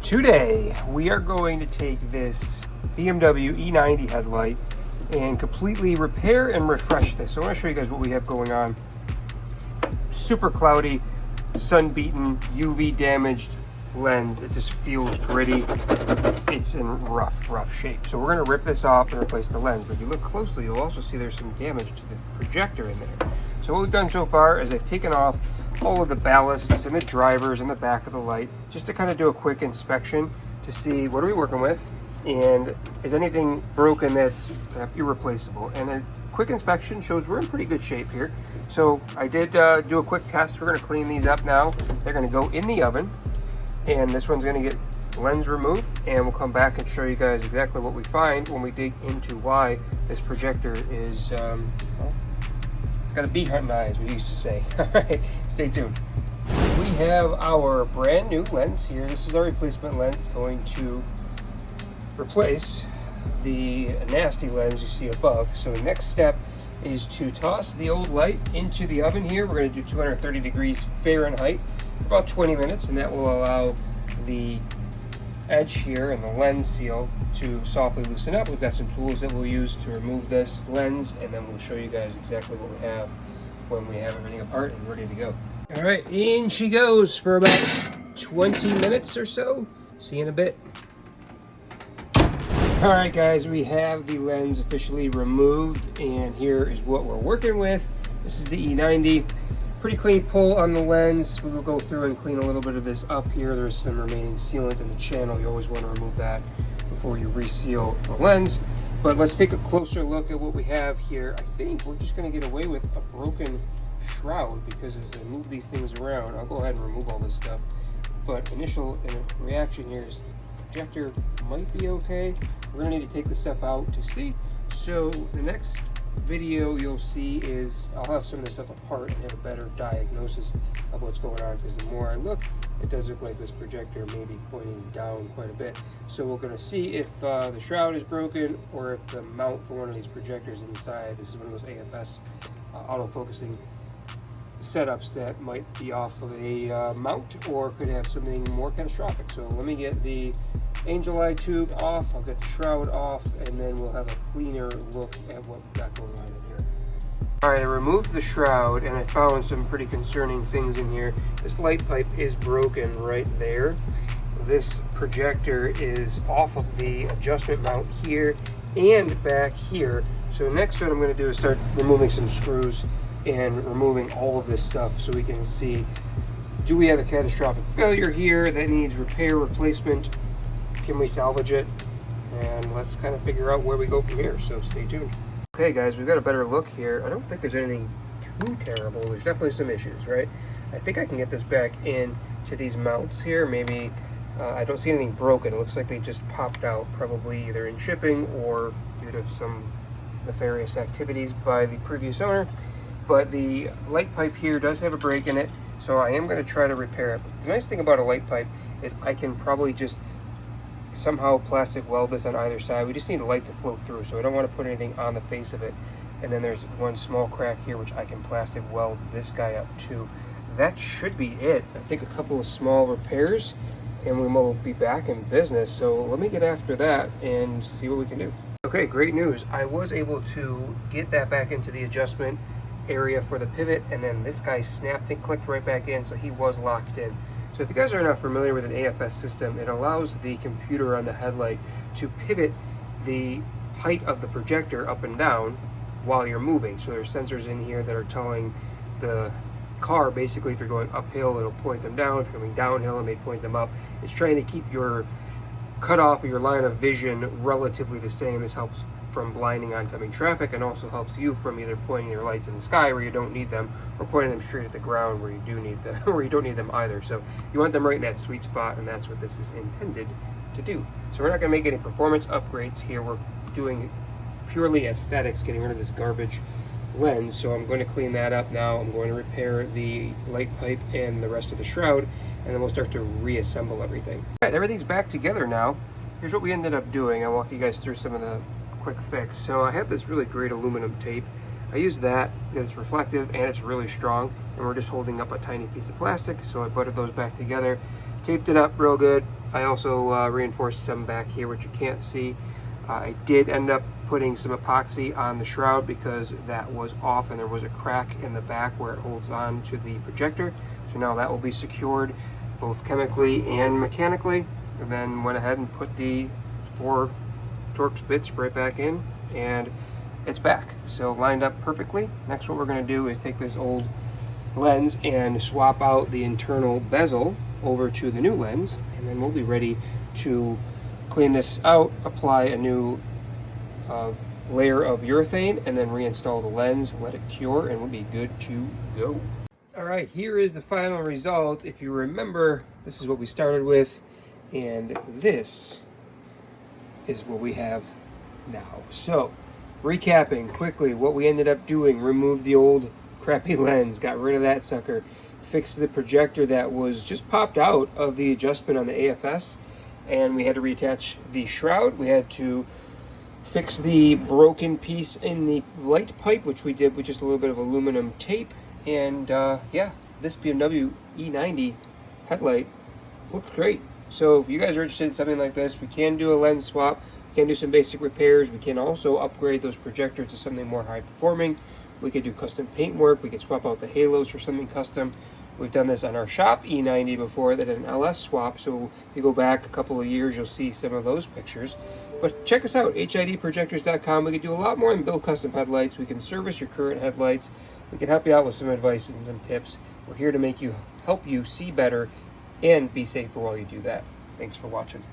Today, we are going to take this BMW E90 headlight and completely repair and refresh this. So I want to show you guys what we have going on. Super cloudy, sun-beaten, UV damaged lens. It just feels gritty. It's in rough shape. So we're going to rip this off and replace the lens. But if you look closely, you'll also see there's some damage to the projector in there. So what we've done so far is I've taken off all of the ballasts and the drivers in the back of the light, just to kind of do a quick inspection to see what are we working with and is anything broken that's kind of irreplaceable. And a quick inspection shows we're in pretty good shape here. So I did do a quick test. We're going to clean these up now. They're going to go in the oven, and this one's going to get lens removed, and we'll come back and show you guys exactly what we find when we dig into why this projector is well, it's got a bee hunting eye, as we used to say. All right, stay tuned. We have our brand new lens here. This is our replacement lens. It's going to replace the nasty lens you see above. So the next step is to toss the old light into the oven here. We're going to do 230 degrees Fahrenheit for about 20 minutes, and that will allow the edge here and the lens seal to softly loosen up. We've got some tools that we'll use to remove this lens, and then we'll show you guys exactly what we have when we have everything apart and ready to go. All right, in she goes for about 20 minutes or so. See you in a bit. All right, guys, we have the lens officially removed, and here is what we're working with. This is the E90. Pretty clean pull on the lens. We will go through and clean a little bit of this up here. There's some remaining sealant in the channel. You always want to remove that before you reseal the lens. But let's take a closer look at what we have here. I think we're just going to get away with a broken shroud, because as I move these things around, I'll go ahead and remove all this stuff. But initial reaction here is the projector might be okay. We're going to need to take the stuff out to see. So the next video you'll see is I'll have some of this stuff apart and have a better diagnosis of what's going on, because the more I look, it does look like this projector may be pointing down quite a bit. So we're going to see if the shroud is broken, or if the mount for one of these projectors inside, this is one of those AFS autofocusing setups that might be off of a mount, or could have something more catastrophic. So let me get the angel eye tube off, I'll get the shroud off, and then we'll have a cleaner look at what we've got going on in here. Alright, I removed the shroud and I found some pretty concerning things in here. This light pipe is broken right there. This projector is off of the adjustment mount here and back here. So next what I'm going to do is start removing some screws and removing all of this stuff so we can see, do we have a catastrophic failure here that needs repair, replacement? Can we salvage it? And let's kind of figure out where we go from here, so stay tuned. Okay guys, we've got a better look here. I don't think there's anything too terrible. There's definitely some issues, right? I think I can get this back in to these mounts here. Maybe I don't see anything broken. It looks like they just popped out, probably either in shipping or due to some nefarious activities by the previous owner. But the light pipe here does have a break in it, so I am going to try to repair it. The nice thing about a light pipe is I can probably just somehow plastic weld this on either side. We just need the light to flow through, so I don't want to put anything on the face of it. And then there's one small crack here which I can plastic weld this guy up to. That should be it. I think a couple of small repairs and we will be back in business. So let me get after that and see what we can do. Okay, great news. I was able to get that back into the adjustment area for the pivot, and then this guy snapped and clicked right back in, so he was locked in. So if you guys are not familiar with an AFS system, it allows the computer on the headlight to pivot the height of the projector up and down while you're moving. So there's sensors in here that are telling the car, basically, if you're going uphill, it'll point them down. If you're going downhill, it may point them up. It's trying to keep your cutoff of your line of vision relatively the same. This helps from blinding oncoming traffic, and also helps you from either pointing your lights in the sky where you don't need them, or pointing them straight at the ground where you do need them, where you don't need them either. So you want them right in that sweet spot, and that's what this is intended to do. So we're not going to make any performance upgrades here. We're doing purely aesthetics, getting rid of this garbage lens. So I'm going to clean that up now. I'm going to repair the light pipe and the rest of the shroud, and then we'll start to reassemble everything. All right, everything's back together now. Here's what we ended up doing. I'll walk you guys through some of the quick fix. So I have this really great aluminum tape. I use that because it's reflective and it's really strong, and we're just holding up a tiny piece of plastic. So I buttered those back together, taped it up real good, I also reinforced some back here, which you can't see. I did end up putting some epoxy on the shroud because that was off and there was a crack in the back where it holds on to the projector. So now that will be secured both chemically and mechanically. And then went ahead and put the 4 Torx bits right back in, and it's back. So lined up perfectly. Next, what we're going to do is take this old lens and swap out the internal bezel over to the new lens, and then we'll be ready to clean this out, apply a new layer of urethane, and then reinstall the lens, let it cure, and we'll be good to go. All right, here is the final result. If you remember, this is what we started with, and this is what we have now. So, recapping quickly what we ended up doing: removed the old crappy lens, got rid of that sucker, fixed the projector that was just popped out of the adjustment on the AFS, and we had to reattach the shroud. We had to fix the broken piece in the light pipe, which we did with just a little bit of aluminum tape. And yeah, this BMW E90 headlight looks great. So if you guys are interested in something like this, we can do a lens swap, we can do some basic repairs, we can also upgrade those projectors to something more high performing. We could do custom paint work, we could swap out the halos for something custom. We've done this on our shop E90 before, that did an LS swap, so if you go back a couple of years, you'll see some of those pictures. But check us out, HIDprojectors.com. We can do a lot more than build custom headlights. We can service your current headlights. We can help you out with some advice and some tips. We're here to help you see better and be safer while you do that. Thanks for watching.